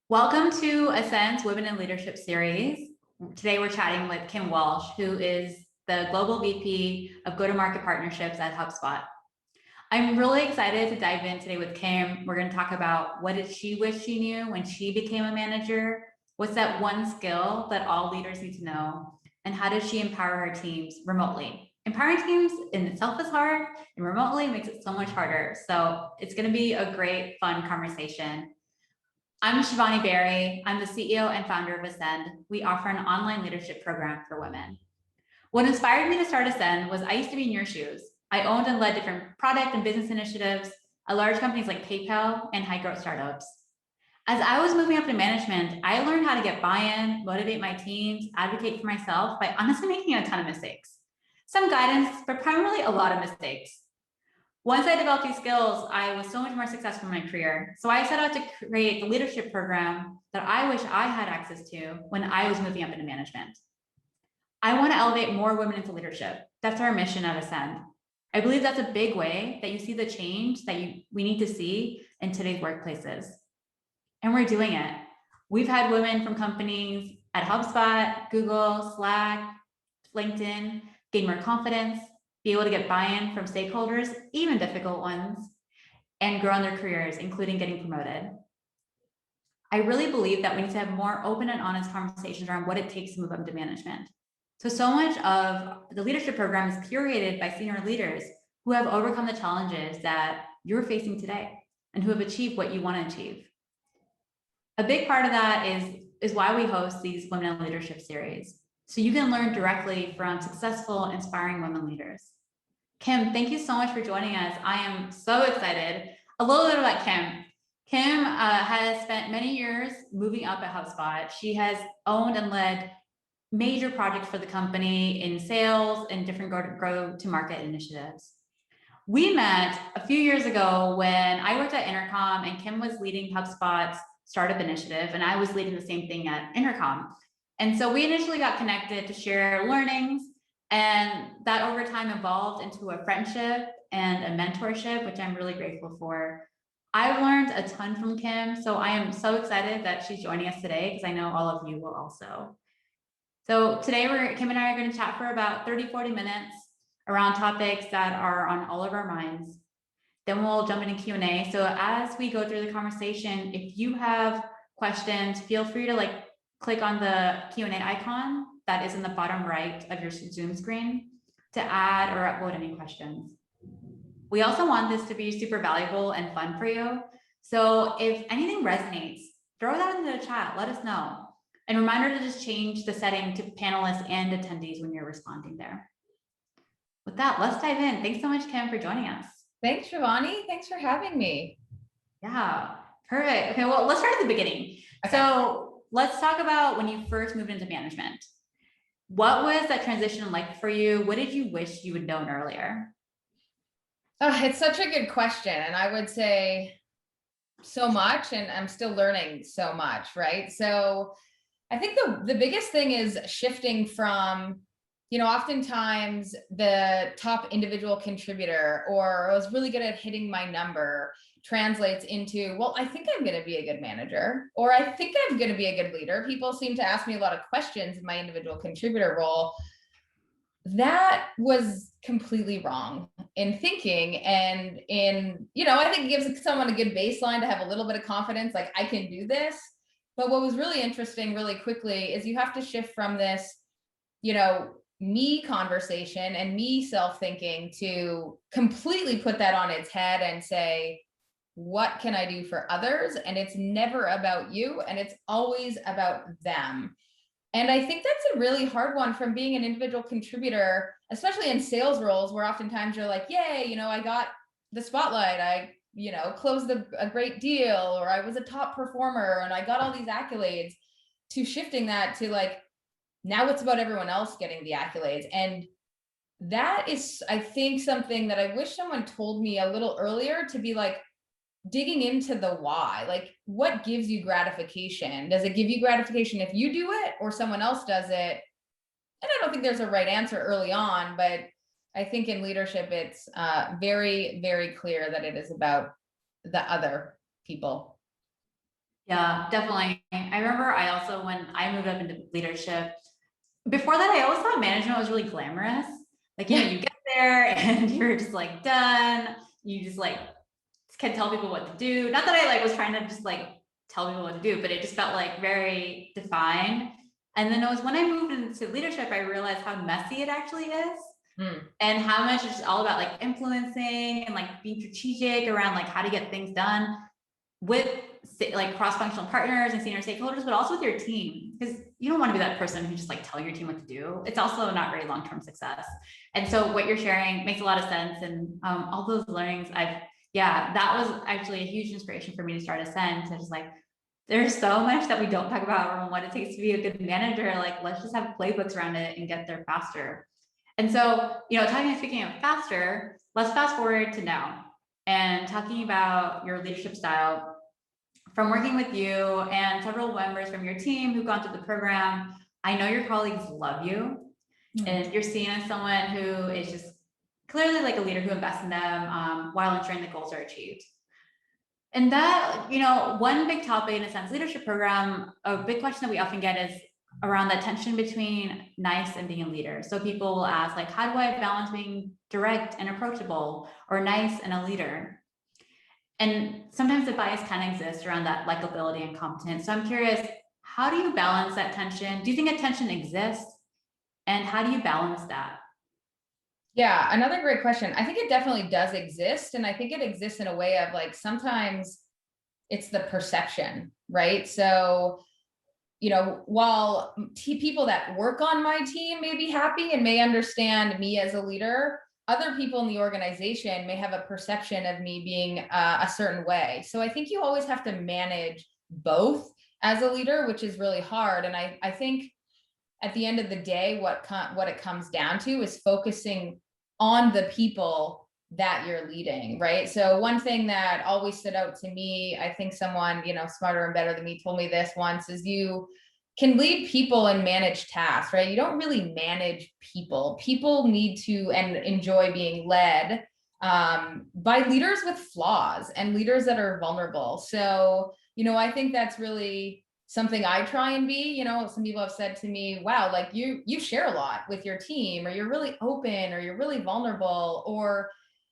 Welcome to Ascend's Women in Leadership series. Today we're chatting with Kim Walsh, who is the Global VP of Go-to-Market Partnerships at HubSpot. I'm really excited to dive in today with Kim. We're going to talk about what did she wish she knew when she became a manager? What's that one skill that all leaders need to know? And how does she empower her teams remotely? Empowering teams in itself is hard, and remotely makes it so much harder. So it's going to be a great, fun conversation. I'm Shivani Berry. I'm the CEO and founder of Ascend. We offer an online leadership program for women. What inspired me to start Ascend was I used to be in your shoes. I owned and led different product and business initiatives at large companies like PayPal and high growth startups. As I was moving up to management, I learned how to get buy-in, motivate my teams, advocate for myself by honestly making a ton of mistakes. Some guidance, but primarily a lot of mistakes. Once I developed these skills, I was so much more successful in my career. So I set out to create the leadership program that I wish I had access to when I was moving up into management. I want to elevate more women into leadership. That's our mission at Ascend. I believe that's a big way that you see the change that we need to see in today's workplaces. And we're doing it. We've had women from companies at HubSpot, Google, Slack, LinkedIn gain more confidence, be able to get buy-in from stakeholders, even difficult ones, and grow in their careers, including getting promoted. I really believe that we need to have more open and honest conversations around what it takes to move up into management. So much of the leadership program is curated by senior leaders who have overcome the challenges that you're facing today and who have achieved what you want to achieve. A big part of that is why we host these Women in Leadership series. So you can learn directly from successful, inspiring women leaders. Kim, thank you so much for joining us. I am so excited. A little bit about Kim. Kim has spent many years moving up at HubSpot. She has owned and led major projects for the company in sales and different go-to-market initiatives. We met a few years ago when I worked at Intercom and Kim was leading HubSpot's startup initiative, and I was leading the same thing at Intercom. And so we initially got connected to share learnings, and that over time evolved into a friendship and a mentorship, which I'm really grateful for. I've learned a ton from Kim, so I am so excited that she's joining us today because I know all of you will also. So today Kim and I are going to chat for about 30-40 minutes around topics that are on all of our minds. Then we'll jump into Q&A. So as we go through the conversation, if you have questions, feel free to click on the Q&A icon that is in the bottom right of your Zoom screen to add or upload any questions. We also want this to be super valuable and fun for you. So if anything resonates, throw that into the chat, let us know. And reminder to just change the setting to panelists and attendees when you're responding there. With that, let's dive in. Thanks so much, Kim, for joining us. Thanks, Shivani. Thanks for having me. Yeah, perfect. Okay, well, let's start at the beginning. Okay. So let's talk about when you first moved into management. What was that transition like for you? What did you wish you would known earlier? Oh, it's such a good question. And I would say so much, and I'm still learning so much, right? So I think the biggest thing is shifting from, oftentimes the top individual contributor, or I was really good at hitting my number, translates into, well, I think I'm going to be a good manager, or I think I'm going to be a good leader. People seem to ask me a lot of questions in my individual contributor role. That was completely wrong in thinking, and I think it gives someone a good baseline to have a little bit of confidence, like I can do this. But what was really interesting really quickly is you have to shift from this, me conversation and me self-thinking to completely put that on its head and say, what can I do for others? And it's never about you, and it's always about them. And I think that's a really hard one from being an individual contributor, especially in sales roles, where oftentimes you're like, yay, I got the spotlight. I closed a great deal, or I was a top performer and I got all these accolades, to shifting that to now it's about everyone else getting the accolades. And that is, I think, something that I wish someone told me a little earlier, to be digging into the why. What gives you gratification? Does it give you gratification if you do it or someone else does it? And I don't think there's a right answer early on, but I think in leadership, it's very, very clear that it is about the other people. Yeah, definitely. I remember I also, when I moved up into leadership, before that, I always thought management was really glamorous. Like, Yeah. you get there and you're just like done. You just like can tell people what to do. Not that I like was trying to just like tell people what to do, but it just felt like very defined. And then it was when I moved into leadership, I realized how messy it actually is. And how much it's all about like influencing and like being strategic around like how to get things done with like cross-functional partners and senior stakeholders, but also with your team, because you don't want to be that person who just like tell your team what to do. It's also not very long-term success. And so what you're sharing makes a lot of sense. And all those learnings yeah, that was actually a huge inspiration for me to start Ascend. So just like, there's so much that we don't talk about around what it takes to be a good manager. Like, let's just have playbooks around it and get there faster. And so, speaking of faster, let's fast forward to now and talking about your leadership style. From working with you and several members from your team who've gone through the program, I know your colleagues love you, and you're seen as someone who is just clearly like a leader who invests in them while ensuring the goals are achieved. And that, one big topic in Ascend's leadership program, a big question that we often get is around the tension between nice and being a leader. So people will ask, like, how do I balance being direct and approachable, or nice and a leader? And sometimes the bias kind of exists around that likability and competence. So I'm curious, how do you balance that tension? Do you think a tension exists? And how do you balance that? Yeah, another great question. I think it definitely does exist. And I think it exists in a way of like, sometimes it's the perception, right? So, while people that work on my team may be happy and may understand me as a leader, other people in the organization may have a perception of me being a certain way. So I think you always have to manage both as a leader, which is really hard. And I think at the end of the day, what it comes down to is focusing on the people that you're leading, right? So one thing that always stood out to me, I think someone, smarter and better than me told me this once, is you can lead people and manage tasks, right? You don't really manage people. People need to and enjoy being led by leaders with flaws and leaders that are vulnerable. So, I think that's really something I try and be. Some people have said to me, wow, like you share a lot with your team, or you're really open, or you're really vulnerable, or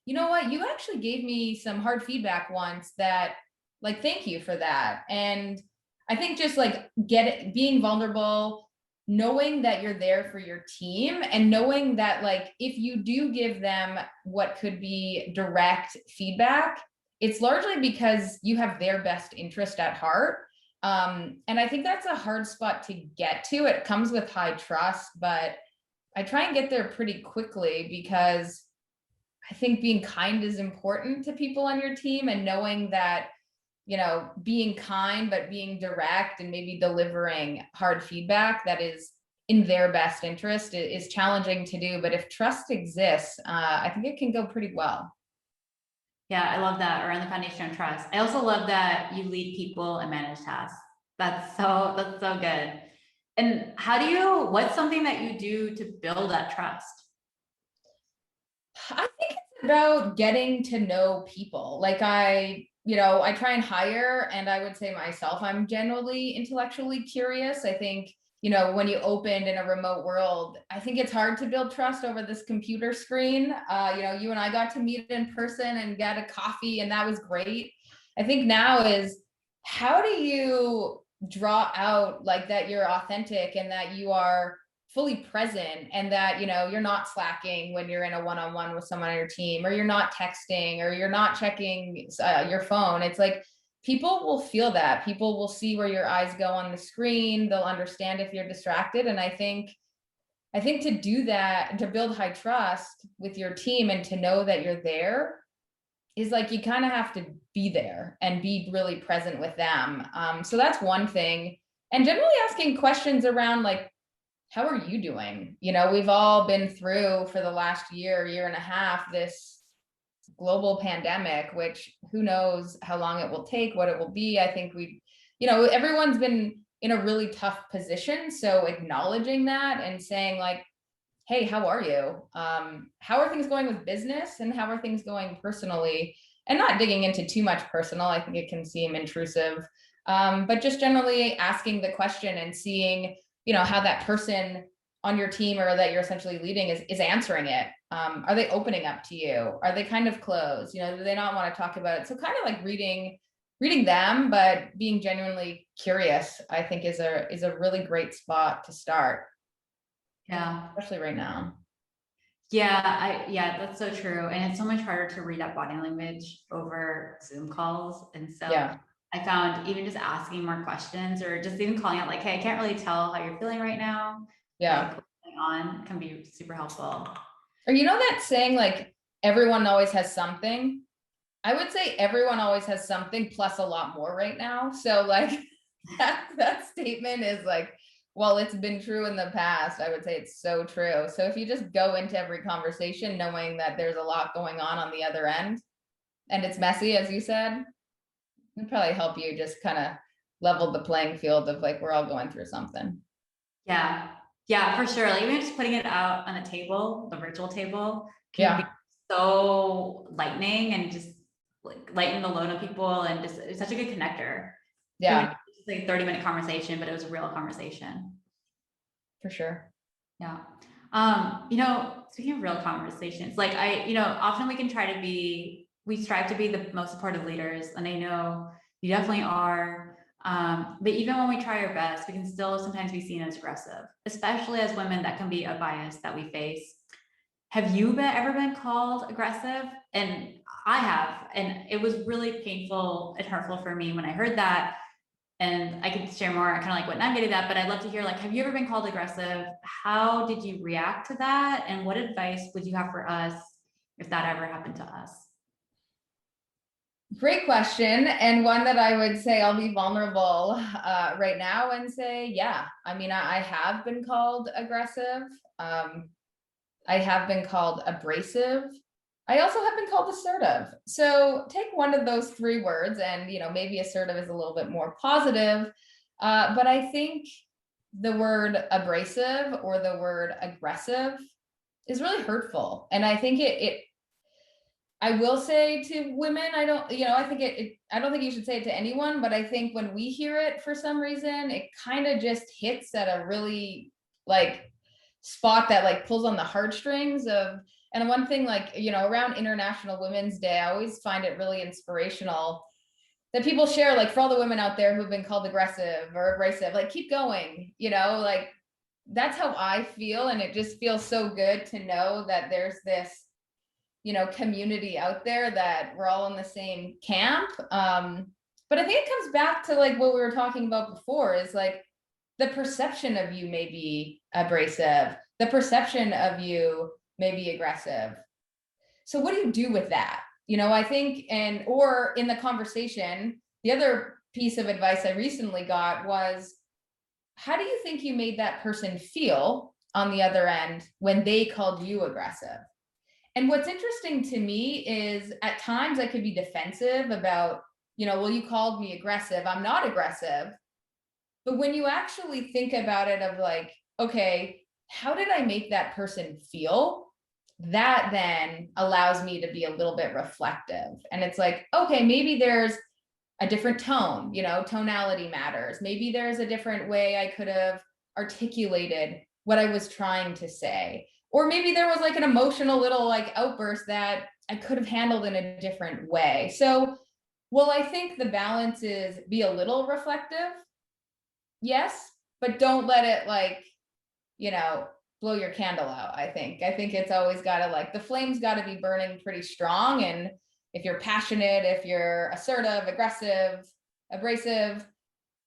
you know what, you actually gave me some hard feedback once that, like, thank you for that. And I think just like being vulnerable, knowing that you're there for your team, and knowing that like if you do give them what could be direct feedback, it's largely because you have their best interest at heart. And I think that's a hard spot to get to. It comes with high trust, but I try and get there pretty quickly, because I think being kind is important to people on your team, and knowing that, being kind, but being direct and maybe delivering hard feedback that is in their best interest is challenging to do. But if trust exists, I think it can go pretty well. Yeah, I love that, around the foundation of trust. I also love that you lead people and manage tasks. That's so good. And what's something that you do to build that trust? I think it's about getting to know people. Like I try and hire, and I would say myself, I'm generally intellectually curious. I think, when you opened in a remote world, I think it's hard to build trust over this computer screen. You and I got to meet in person and get a coffee, and that was great. I think now is, how do you draw out like that you're authentic and that you are fully present, and that you're not slacking when you're in a one-on-one with someone on your team, or you're not texting, or you're not checking your phone. It's like, people will feel that. People will see where your eyes go on the screen. They'll understand if you're distracted. And I think to do that, to build high trust with your team and to know that you're there, is like, you kind of have to be there and be really present with them. So that's one thing. And generally asking questions around like, how are you doing? We've all been through, for the last year and a half, this global pandemic, which who knows how long it will take, what it will be. I think everyone's been in a really tough position. So acknowledging that and saying like, hey, how are you? How are things going with business, and how are things going personally? And not digging into too much personal. I think it can seem intrusive. But just generally asking the question and seeing, how that person on your team or that you're essentially leading is answering it. Are they opening up to you? Are they kind of closed? Do they not want to talk about it? So kind of like reading them, but being genuinely curious, I think is a really great spot to start. Yeah. Especially right now. Yeah, that's so true. And it's so much harder to read that body language over Zoom calls. And so Yeah. I found even just asking more questions or just even calling out like, hey, I can't really tell how you're feeling right now. Yeah. Like what's going on can be super helpful. Or that saying like everyone always has something. I would say everyone always has something plus a lot more right now. So like that statement is like, well, it's been true in the past. I would say it's so true. So if you just go into every conversation knowing that there's a lot going on the other end and it's messy, as you said, it'd probably help you just kind of level the playing field of like, we're all going through something. Yeah, for sure. Like even just putting it out on a table, the virtual table can be Yeah. so lightening and just like lighten the load of people and just it's such a good connector. Yeah, It's like 30-minute conversation, but it was a real conversation. for sure. Yeah. Speaking of real conversations, like often we strive to be the most supportive leaders, and I know you definitely are. But even when we try our best, we can still sometimes be seen as aggressive, especially as women. That can be a bias that we face. Have you ever been called aggressive? And I have, and it was really painful and hurtful for me when I heard that. And I could share more kind of like what navigated that, but I'd love to hear like, have you ever been called aggressive? How did you react to that? And what advice would you have for us if that ever happened to us? Great question. And one that I would say I'll be vulnerable right now and say, yeah, I mean, I have been called aggressive. I have been called abrasive. I also have been called assertive. So take one of those three words and, maybe assertive is a little bit more positive. But I think the word abrasive or the word aggressive is really hurtful. And I think I will say to women, I don't think you should say it to anyone, but I think when we hear it for some reason, it kind of just hits at a really like spot that like pulls on the heartstrings of, and one thing like, around International Women's Day, I always find it really inspirational that people share, like for all the women out there who've been called aggressive or abrasive, like keep going, like that's how I feel. And it just feels so good to know that there's this, community out there that we're all in the same camp. But I think it comes back to like what we were talking about before is like the perception of you may be abrasive, the perception of you may be aggressive. So what do you do with that? I think, or in the conversation, the other piece of advice I recently got was, how do you think you made that person feel on the other end when they called you aggressive? And what's interesting to me is at times I could be defensive about, well, you called me aggressive. I'm not aggressive. But when you actually think about it of like, okay, how did I make that person feel? That then allows me to be a little bit reflective. And it's like, okay, maybe there's a different tone, tonality matters. Maybe there's a different way I could have articulated what I was trying to say. Or maybe there was like an emotional little like outburst that I could have handled in a different way. So, well, I think the balance is be a little reflective. Yes, but don't let it like, blow your candle out. I think it's always got to like the flame's got to be burning pretty strong. And if you're passionate, if you're assertive, aggressive, abrasive,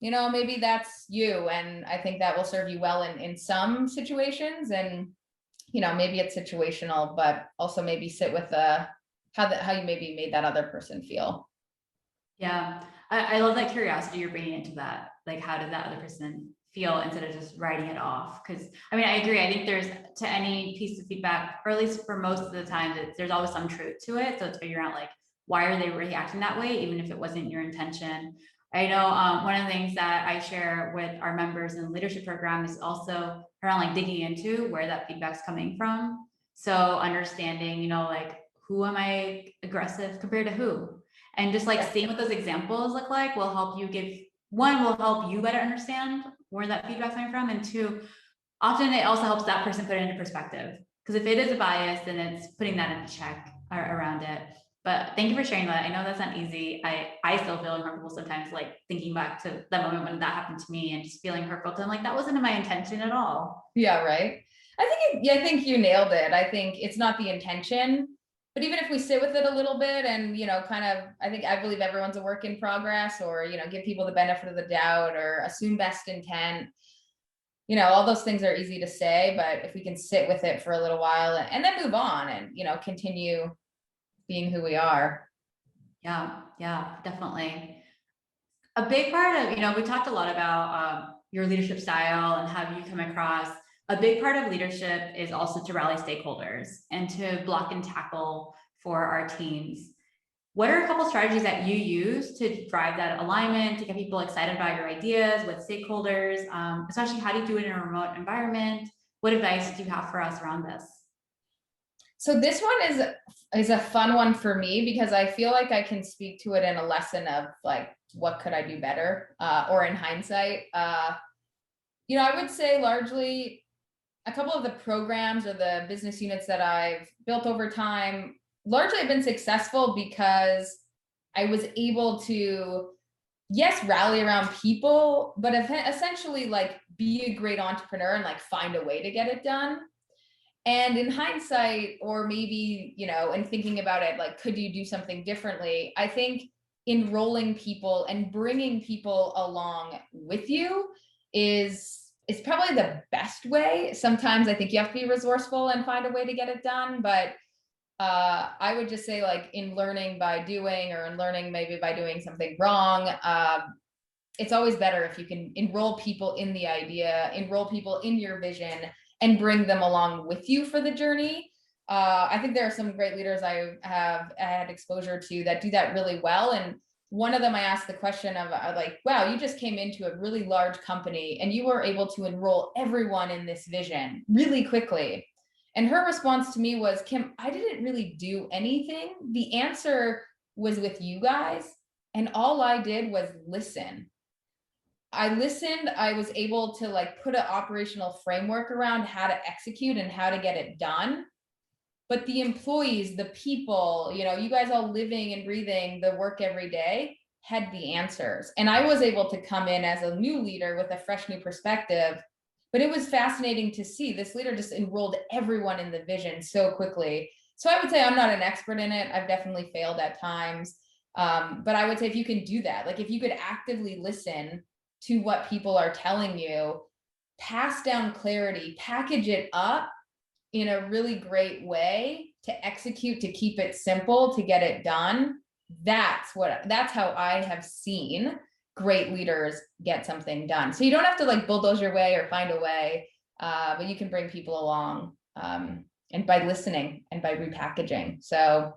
maybe that's you. And I think that will serve you well in some situations. And maybe it's situational, but also maybe sit with how you maybe made that other person feel. Yeah, I love that curiosity you're bringing into that. Like, how did that other person feel instead of just writing it off? Because I mean, I agree. I think there's to any piece of feedback, or at least for most of the time, there's always some truth to it. So it's figuring out like, why are they reacting that way, even if it wasn't your intention. I know one of the things that I share with our members in the leadership program is also around like digging into where that feedback's coming from. So understanding, like who am I aggressive compared to who? And just like seeing what those examples look like will help you give one, will help you better understand where that feedback's coming from, and two, often it also helps that person put it into perspective. Because if it is a bias, then it's putting that into check around it. But thank you for sharing that. I know that's not easy. I still feel uncomfortable sometimes, like thinking back to the moment when that happened to me and just feeling hurtful. I'm like, that wasn't my intention at all. Yeah, right. I think you nailed it. I think it's not the intention, but even if we sit with it a little bit and, kind of, I believe everyone's a work in progress, or, give people the benefit of the doubt or assume best intent. All those things are easy to say, but if we can sit with it for a little while and then move on and, continue being who we are. Yeah, definitely. A big part of, we talked a lot about your leadership style and how you come across. A big part of leadership is also to rally stakeholders and to block and tackle for our teams. What are a couple strategies that you use to drive that alignment, to get people excited about your ideas with stakeholders, especially how do you do it in a remote environment? What advice do you have for us around this? So this one is a fun one for me because I feel like I can speak to it in a lesson of like, what could I do better? Or in hindsight, I would say largely a couple of the programs or the business units that I've built over time, largely have been successful because I was able to, yes, rally around people, but essentially like be a great entrepreneur and like find a way to get it done. And in hindsight, or maybe, in thinking about it, like, could you do something differently? I think enrolling people and bringing people along with you is probably the best way. Sometimes I think you have to be resourceful and find a way to get it done. But I would just say, like, in learning by doing, or in learning maybe by doing something wrong, it's always better if you can enroll people in the idea, enroll people in your vision, and bring them along with you for the journey. I think there are some great leaders I have had exposure to that do that really well. And one of them, I asked the question of like, wow, you just came into a really large company and you were able to enroll everyone in this vision really quickly. And her response to me was, Kim, I didn't really do anything. The answer was with you guys. And all I did was listen. I listened. I was able to like put an operational framework around how to execute and how to get it done. But the employees, the people, you guys all living and breathing the work every day had the answers. And I was able to come in as a new leader with a fresh new perspective. But it was fascinating to see this leader just enrolled everyone in the vision so quickly. So I would say I'm not an expert in it. I've definitely failed at times. But I would say if you can do that, like if you could actively listen to what people are telling you, pass down clarity, package it up in a really great way to execute, to keep it simple, to get it done. That's how I have seen great leaders get something done. So you don't have to like bulldoze your way or find a way, but you can bring people along, and by listening and by repackaging. So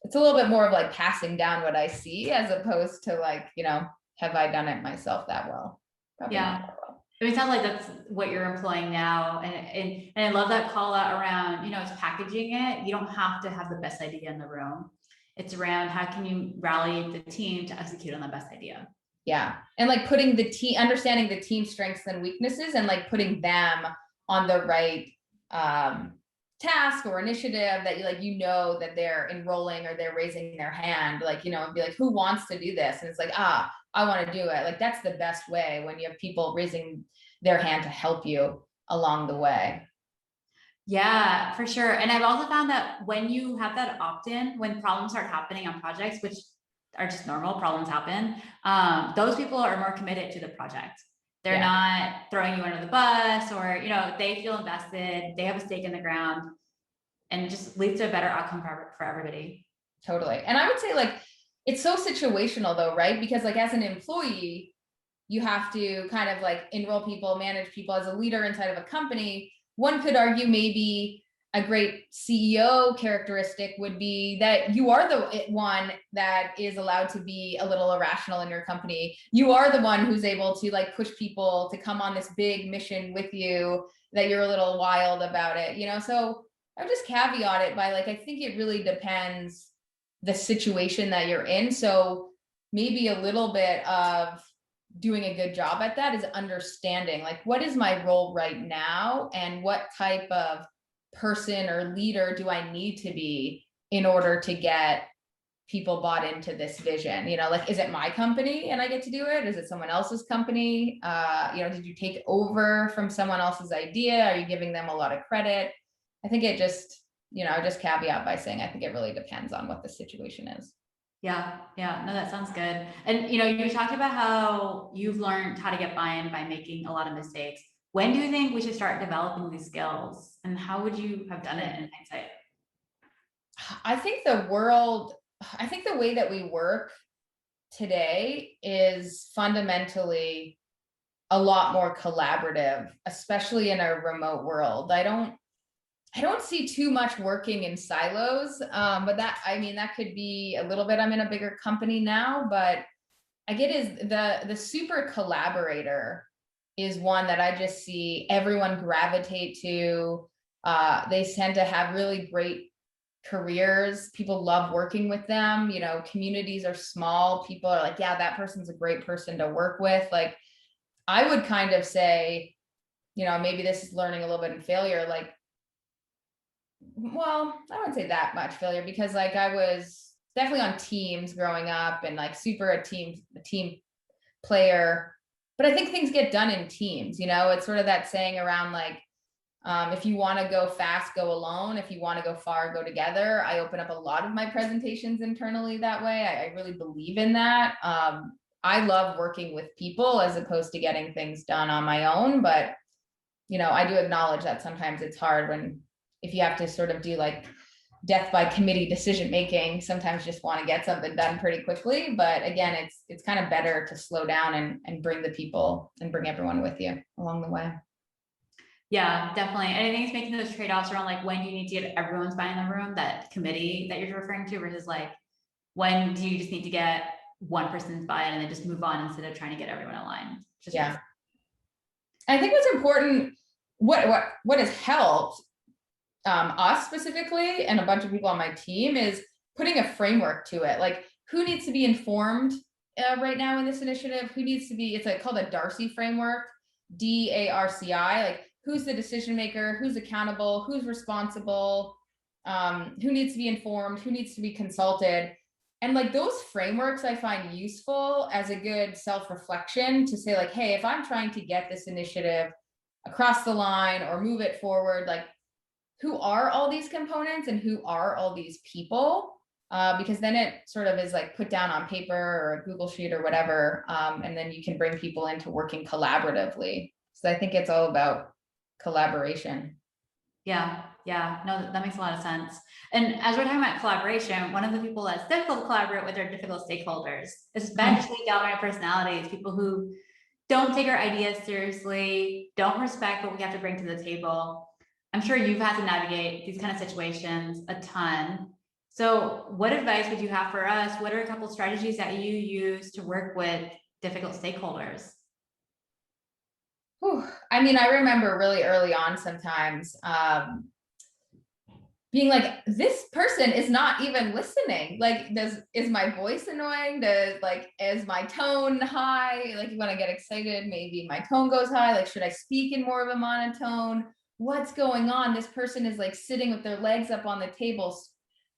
it's a little bit more of like passing down what I see as opposed to like, have I done it myself that well? Probably Yeah. not that well. It sounds like that's what you're employing now. And I love that call out around, it's packaging it. You don't have to have the best idea in the room. It's around how can you rally the team to execute on the best idea. Yeah. And like putting the team, understanding the team's strengths and weaknesses and like putting them on the right task or initiative that that they're enrolling or they're raising their hand, like, be like, who wants to do this? And it's like, I want to do it. Like, that's the best way when you have people raising their hand to help you along the way. Yeah, for sure. And I've also found that when you have that opt-in, when problems start happening on projects, which are just normal, problems happen, those people are more committed to the project. They're not throwing you under the bus, or, they feel invested, they have a stake in the ground, and it just leads to a better outcome for everybody. Totally. And I would say like, it's so situational though, right? Because like as an employee, you have to kind of like enroll people, manage people. As a leader inside of a company, one could argue maybe a great CEO characteristic would be that you are the one that is allowed to be a little irrational in your company. You are the one who's able to like push people to come on this big mission with you, that you're a little wild about it, So I would just caveat it by like, I think it really depends the situation that you're in. So maybe a little bit of doing a good job at that is understanding, like, what is my role right now and what type of person or leader do I need to be in order to get people bought into this vision? Like, is it my company and I get to do it? Is it someone else's company? Did you take over from someone else's idea? Are you giving them a lot of credit? I think it just, just caveat by saying, I think it really depends on what the situation is. Yeah. No, that sounds good. And, you talked about how you've learned how to get buy-in by making a lot of mistakes. When do you think we should start developing these skills? And how would you have done it in hindsight? I think the way that we work today is fundamentally a lot more collaborative, especially in a remote world. I don't see too much working in silos, but that could be a little bit. I'm in a bigger company now, but I get is the super collaborator is one that I just see everyone gravitate to. They tend to have really great careers. People love working with them. Communities are small. People are like, yeah, that person's a great person to work with. Like, I would kind of say, maybe this is learning a little bit in failure. Like, well, I wouldn't say that much failure, because like I was definitely on teams growing up and like super a team player. But I think things get done in teams. It's sort of that saying around like, if you want to go fast, go alone. If you want to go far, go together. I open up a lot of my presentations internally that way. I really believe in that. I love working with people as opposed to getting things done on my own. But, I do acknowledge that sometimes it's hard if you have to sort of do like death by committee decision making. Sometimes you just want to get something done pretty quickly. But again, it's kind of better to slow down and bring the people and bring everyone with you along the way. Yeah, definitely. And I think it's making those trade-offs around like, when do you need to get everyone's buy-in in the room, that committee that you're referring to, versus like, when do you just need to get one person's buy-in and then just move on instead of trying to get everyone aligned? Yeah. I think what's important, what has helped us specifically and a bunch of people on my team is putting a framework to it. Like, who needs to be informed right now in this initiative? Who needs to be, it's like called a Darcy framework, DARCI, like who's the decision maker, who's accountable, who's responsible, who needs to be informed, who needs to be consulted. And like those frameworks I find useful as a good self-reflection to say like, hey, if I'm trying to get this initiative across the line or move it forward, like, who are all these components and who are all these people? Because then it sort of is like put down on paper or a Google sheet or whatever. And then you can bring people into working collaboratively. So I think it's all about collaboration. Yeah. No, that makes a lot of sense. And as we're talking about collaboration, one of the people that's difficult to collaborate with are difficult stakeholders, especially dominant personalities, people who don't take our ideas seriously, don't respect what we have to bring to the table. I'm sure you've had to navigate these kind of situations a ton. So what advice would you have for us? What are a couple strategies that you use to work with difficult stakeholders? Whew. I mean, I remember really early on sometimes being like, this person is not even listening. Like, is my voice annoying? Is my tone high? Like, you want to get excited, maybe my tone goes high. Like, should I speak in more of a monotone? What's going on? This person is like sitting with their legs up on the table.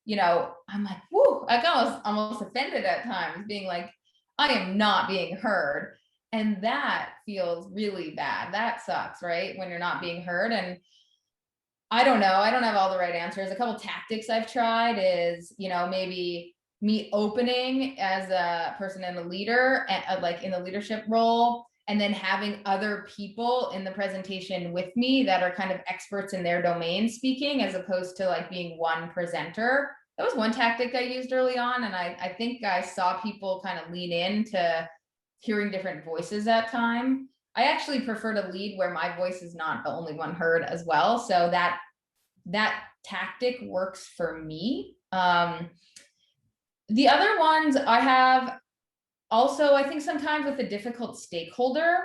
I'm like, whoo, I got almost offended at times, being like, I am not being heard. And that feels really bad. That sucks, right? When you're not being heard. And I don't know. I don't have all the right answers. A couple tactics I've tried is, maybe me opening as a person and a leader, like in the leadership role, and then having other people in the presentation with me that are kind of experts in their domain speaking, as opposed to like being one presenter. That was one tactic I used early on. And I think I saw people kind of lean into hearing different voices at time. I actually prefer to lead where my voice is not the only one heard as well. So that tactic works for me. The other ones I have also, I think sometimes with a difficult stakeholder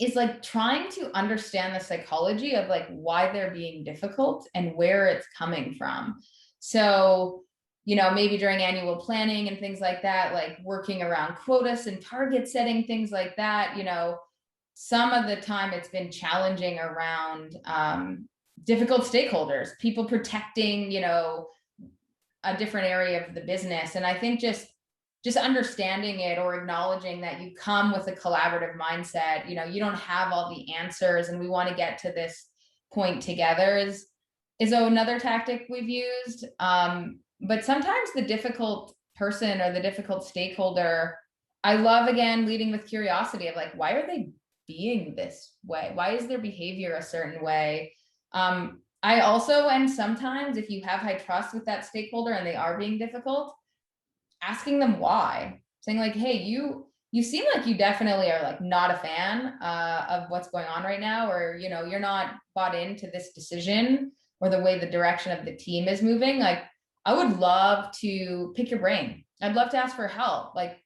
is like trying to understand the psychology of like why they're being difficult and where it's coming from. So, maybe during annual planning and things like that, like working around quotas and target setting, things like that, some of the time it's been challenging around difficult stakeholders, people protecting, a different area of the business. And I think just understanding it or acknowledging that you come with a collaborative mindset, you don't have all the answers and we want to get to this point together is another tactic we've used. But sometimes the difficult person or the difficult stakeholder, I love, again, leading with curiosity of like, why are they being this way? Why is their behavior a certain way? I also, and sometimes if you have high trust with that stakeholder and they are being difficult, asking them why, saying like, hey, you seem like you definitely are like not a fan of what's going on right now, or, you're not bought into this decision or the way the direction of the team is moving. Like, I would love to pick your brain. I'd love to ask for help. Like,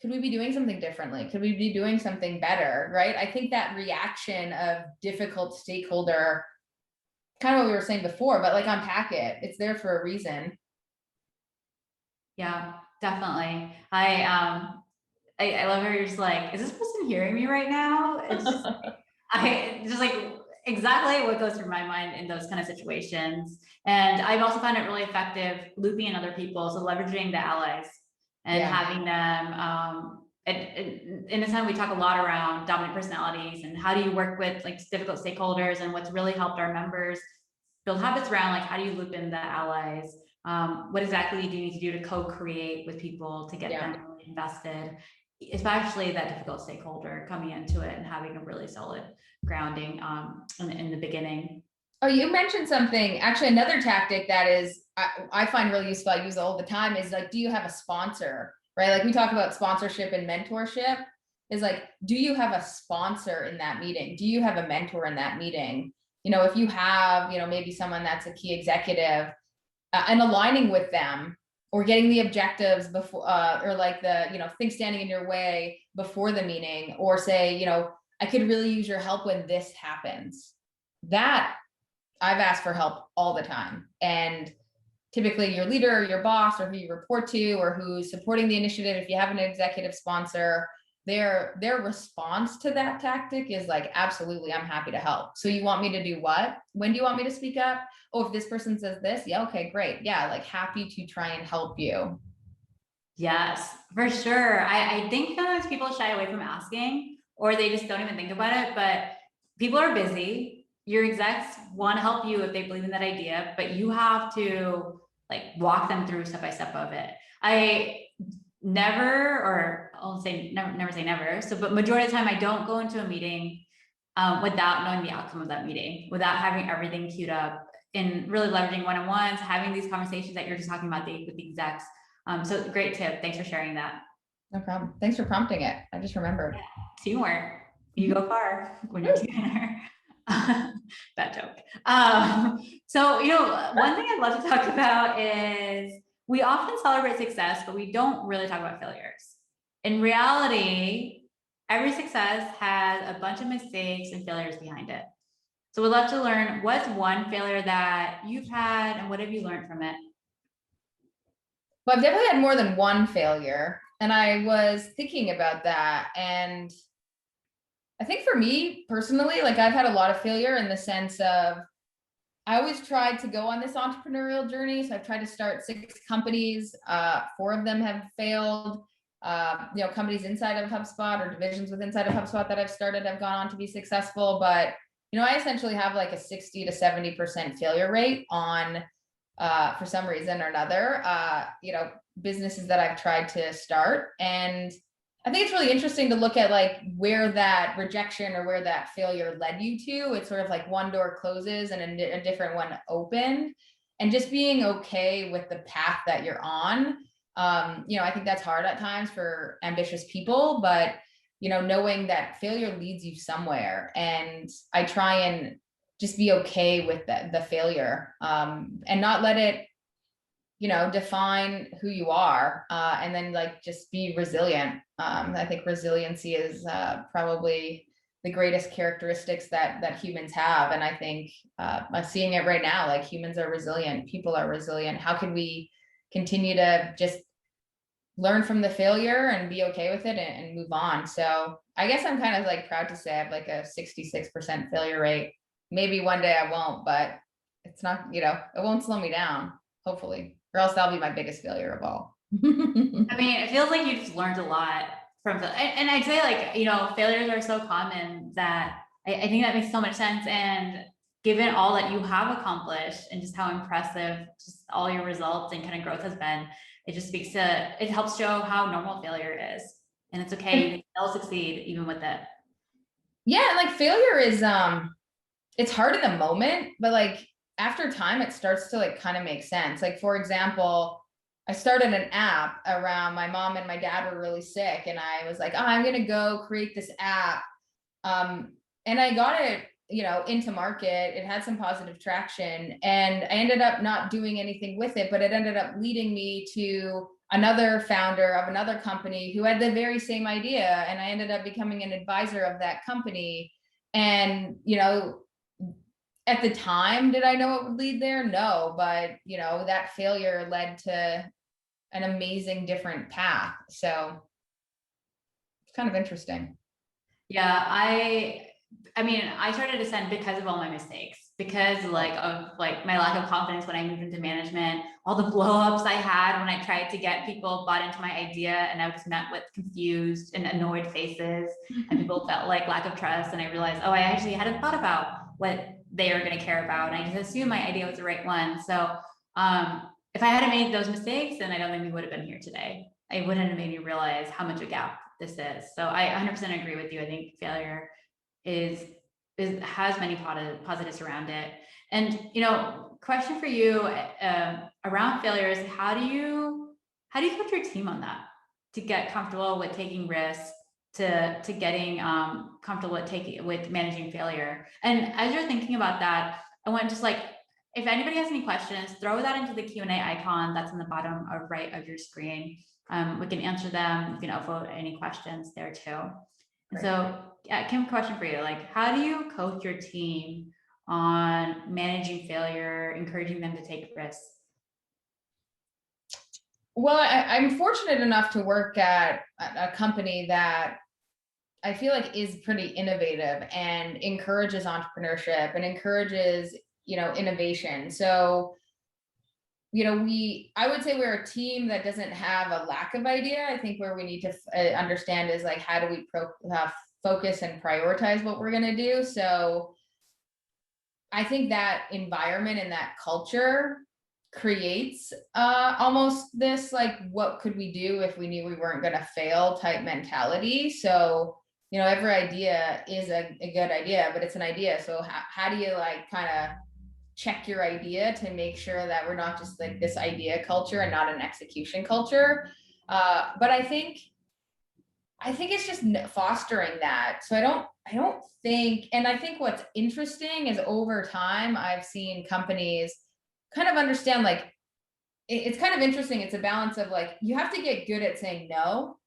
could we be doing something differently? Could we be doing something better? Right? I think that reaction of difficult stakeholder, kind of what we were saying before, but like unpack it. It's there for a reason. Yeah, definitely. I love how you're just like, is this person hearing me right now? It's just, I just like exactly what goes through my mind in those kind of situations. And I've also found it really effective looping in other people. So leveraging the allies and having them, in this time, we talk a lot around dominant personalities and how do you work with like difficult stakeholders, and what's really helped our members build habits around like, how do you loop in the allies? What exactly do you need to do to co-create with people to get them really invested, especially that difficult stakeholder coming into it and having a really solid grounding in the beginning. Oh, you mentioned something, actually another tactic that is, I find really useful, I use it all the time, is like, do you have a sponsor, right? Like we talk about sponsorship and mentorship, is like, do you have a sponsor in that meeting? Do you have a mentor in that meeting? If you have, maybe someone that's a key executive, and aligning with them or getting the objectives before, or like the, things standing in your way before the meeting, or say, I could really use your help when this happens. That I've asked for help all the time. And typically your leader or your boss or who you report to or who's supporting the initiative, if you have an executive sponsor, their response to that tactic is like, absolutely, I'm happy to help. So you want me to do what? When do you want me to speak up? Oh, if this person says this, yeah, okay, great. Yeah, like happy to try and help you. Yes, for sure. I think sometimes people shy away from asking, or they just don't even think about it, but people are busy. Your execs want to help you if they believe in that idea, but you have to like walk them through step by step of it. I never, or I'll say never say never. So, but majority of the time I don't go into a meeting without knowing the outcome of that meeting, without having everything queued up, and really leveraging one-on-ones, having these conversations that you're just talking about with the execs. So great tip. Thanks for sharing that. No problem. Thanks for prompting it. I just remembered. Yeah. Teamwork. You go far when you're together. Bad joke. So, one thing I'd love to talk about is we often celebrate success, but we don't really talk about failures. In reality, every success has a bunch of mistakes and failures behind it. So we'd love to learn, what's one failure that you've had and what have you learned from it? Well, I've definitely had more than one failure, and I was thinking about that. And I think for me personally, like I've had a lot of failure in the sense of I always tried to go on this entrepreneurial journey. So I've tried to start 6 companies. 4 of them have failed. Companies inside of HubSpot or divisions within inside of HubSpot that I've started have gone on to be successful. But, I essentially have like a 60 to 70% failure rate on, for some reason or another, businesses that I've tried to start. And I think it's really interesting to look at like where that rejection or where that failure led you to. It's sort of like one door closes and a different one opened, and just being okay with the path that you're on. I think that's hard at times for ambitious people, but knowing that failure leads you somewhere. And I try and just be okay with the failure, and not let it define who you are, and then like just be resilient. I think resiliency is probably the greatest characteristics that humans have. And I think I'm seeing it right now, like humans are resilient, people are resilient. How can we continue to just learn from the failure and be okay with it and move on. So I guess I'm kind of like proud to say I have like a 66% failure rate. Maybe one day I won't, but it's not, it won't slow me down, hopefully, or else that'll be my biggest failure of all. I mean, it feels like you just learned a lot from the, and I'd say like, failures are so common that I think that makes so much sense. And given all that you have accomplished and just how impressive just all your results and kind of growth has been, it just speaks to, it helps show how normal failure is. And it's okay, you can still succeed even with it. Yeah, and like failure is, it's hard in the moment, but like after time, it starts to like kind of make sense. Like, for example, I started an app around my mom and my dad were really sick. And I was like, oh, I'm going to go create this app. And I got it, into market. It had some positive traction and I ended up not doing anything with it, but it ended up leading me to another founder of another company who had the very same idea. And I ended up becoming an advisor of that company. And, at the time, did I know it would lead there? No, but that failure led to an amazing different path. So it's kind of interesting. Yeah, I started Ascend because of all my mistakes, because of my lack of confidence when I moved into management, all the blowups I had when I tried to get people bought into my idea, and I was met with confused and annoyed faces, and people felt like lack of trust. And I realized, I actually hadn't thought about what they are going to care about, and I just assumed my idea was the right one. So if I hadn't made those mistakes, then I don't think we would have been here today. It wouldn't have made me realize how much a gap this is. So I 100% agree with you. I think failure has many positives around it. And question for you around failures: how do you coach your team on that to get comfortable with taking risks, to getting comfortable with managing failure? And as you're thinking about that, I want just like, if anybody has any questions, throw that into the Q&A icon that's in the bottom right of your screen. We can answer them. You can upvote any questions there too. Great. So Kim, question for you, like, how do you coach your team on managing failure, encouraging them to take risks? Well, I'm fortunate enough to work at a company that I feel like is pretty innovative and encourages entrepreneurship and encourages, innovation. So, I would say we're a team that doesn't have a lack of idea. I think where we need to understand is like, how do we focus and prioritize what we're going to do? So I think that environment and that culture creates almost this, like, what could we do if we knew we weren't going to fail type mentality. So, every idea is a good idea, but it's an idea. So how do you like kind of check your idea to make sure that we're not just like this idea culture and not an execution culture? But I think it's just fostering that. So I don't think, and I think what's interesting is over time, I've seen companies kind of understand, like, it's kind of interesting. It's a balance of like, you have to get good at saying no,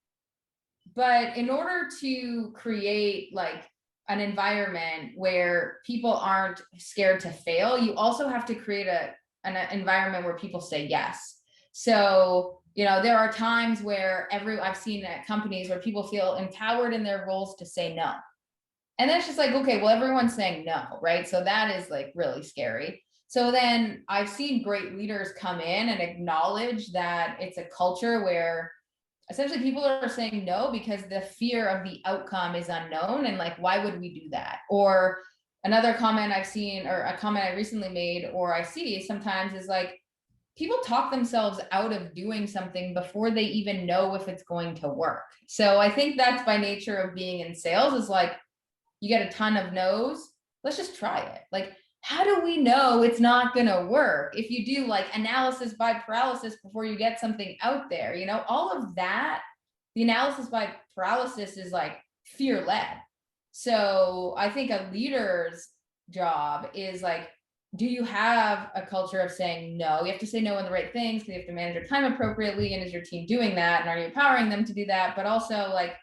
but in order to create like an environment where people aren't scared to fail, you also have to create an environment where people say yes. So, there are times where I've seen at companies where people feel empowered in their roles to say no. And then it's just like, okay, well, everyone's saying no, right? So that is like really scary. So then I've seen great leaders come in and acknowledge that it's a culture where essentially people are saying no because the fear of the outcome is unknown. And like, why would we do that? Or another comment I've seen, or a comment I recently made, or I see sometimes, is like, people talk themselves out of doing something before they even know if it's going to work. So I think that's by nature of being in sales, is like, you get a ton of no's, let's just try it. Like, how do we know it's not going to work? If you do like analysis by paralysis before you get something out there, all of that, the analysis by paralysis is like fear-led. So I think a leader's job is like, do you have a culture of saying no? You have to say no in the right things, because you have to manage your time appropriately. And is your team doing that? And are you empowering them to do that? But also, like,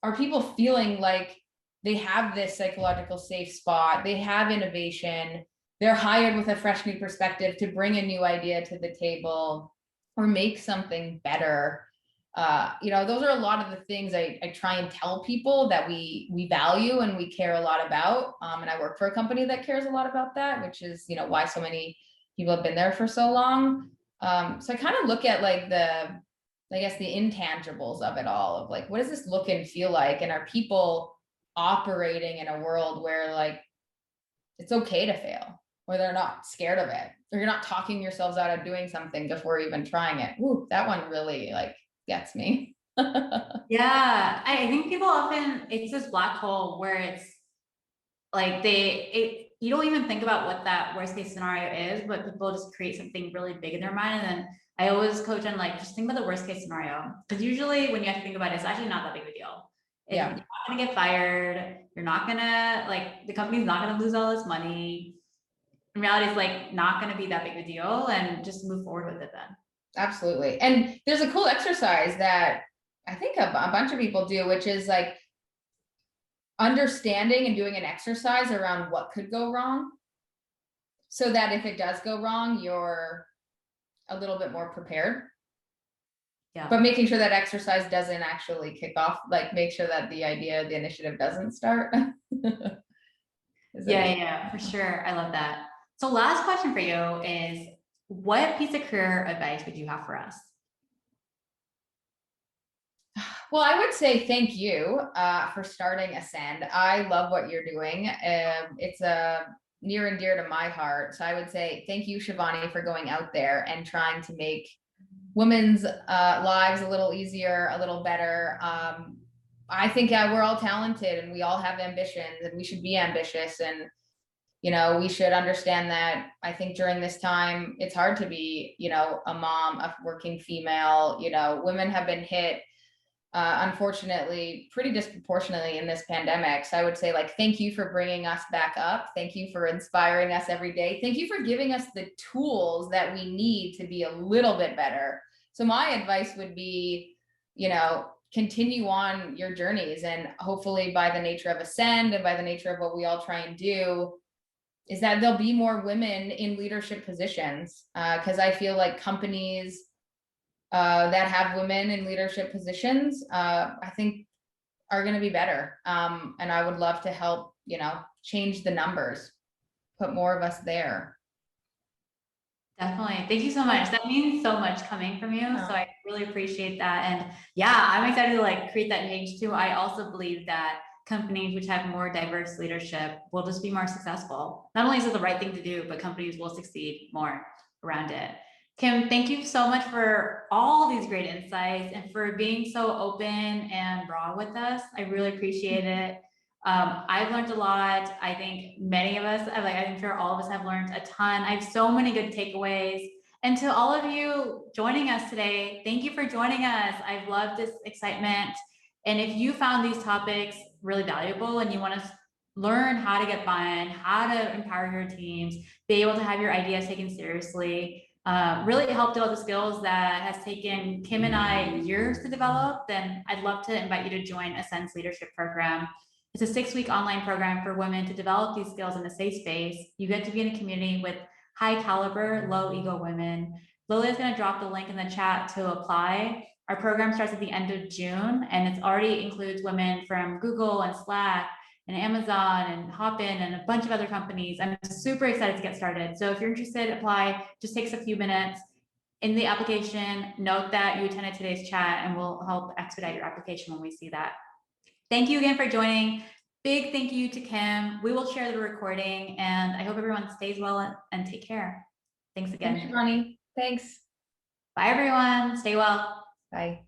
are people feeling like they have this psychological safe spot? They have innovation. They're hired with a fresh new perspective to bring a new idea to the table. or make something better. Those are a lot of the things I try and tell people that we value and we care a lot about. And I work for a company that cares a lot about that, which is, why so many people have been there for so long. So I kind of look at like the intangibles of it all, of like, what does this look and feel like? And are people operating in a world where like, it's okay to fail, or they're not scared of it, or you're not talking yourselves out of doing something before even trying it. Ooh, that one really like gets me. Yeah, I think people often, it's this black hole where it's like you don't even think about what that worst case scenario is, but people just create something really big in their mind. And then I always coach on like, just think about the worst case scenario. Because usually when you have to think about it, it's actually not that big of a deal. Yeah. You're not gonna get fired. You're not gonna, like, the company's not gonna lose all this money. In reality, it's like not gonna be that big of a deal, and just move forward with it then. Absolutely. And there's a cool exercise that I think a bunch of people do, which is like understanding and doing an exercise around what could go wrong, so that if it does go wrong, you're a little bit more prepared. Yeah. But making sure that exercise doesn't actually kick off, like make sure that the initiative doesn't start. Yeah, for sure. I love that. So last question for you is, what piece of career advice would you have for us? Well, I would say thank you for starting Ascend. I love what you're doing. It's near and dear to my heart. So I would say thank you, Shivani, for going out there and trying to make women's lives a little easier, a little better. I think we're all talented and we all have ambitions, and we should be ambitious. And we should understand that. I think during this time, it's hard to be, a mom, a working female. Women have been hit, unfortunately, pretty disproportionately in this pandemic. So I would say, like, thank you for bringing us back up. Thank you for inspiring us every day. Thank you for giving us the tools that we need to be a little bit better. So my advice would be, continue on your journeys, and hopefully by the nature of Ascend and by the nature of what we all try and do, is that there'll be more women in leadership positions. Because I feel like companies that have women in leadership positions, I think are going to be better. And I would love to help, change the numbers, put more of us there. Definitely. Thank you so much. That means so much coming from you. So I really appreciate that. And yeah, I'm excited to like create that change too. I also believe that companies which have more diverse leadership will just be more successful. Not only is it the right thing to do, but companies will succeed more around it. Kim, thank you so much for all these great insights and for being so open and raw with us. I really appreciate it. I've learned a lot. I think many of us, I'm sure all of us have learned a ton. I have so many good takeaways. And to all of you joining us today, thank you for joining us. I've loved this excitement. And if you found these topics really valuable and you want to learn how to get buy-in, how to empower your teams, be able to have your ideas taken seriously, really help develop the skills that has taken Kim and I years to develop, then I'd love to invite you to join Ascend's leadership program. It's a 6-week online program for women to develop these skills in a safe space. You get to be in a community with high caliber, low ego women. Lily is going to drop the link in the chat to apply. Our program starts at the end of June, and it already includes women from Google and Slack and Amazon and Hopin and a bunch of other companies. I'm super excited to get started. So if you're interested, apply. Just takes a few minutes. In the application, note that you attended today's chat, and we'll help expedite your application when we see that. Thank you again for joining. Big thank you to Kim. We will share the recording, and I hope everyone stays well and take care. Thanks again. Thanks, Shivani. Thanks. Bye, everyone. Stay well. Bye.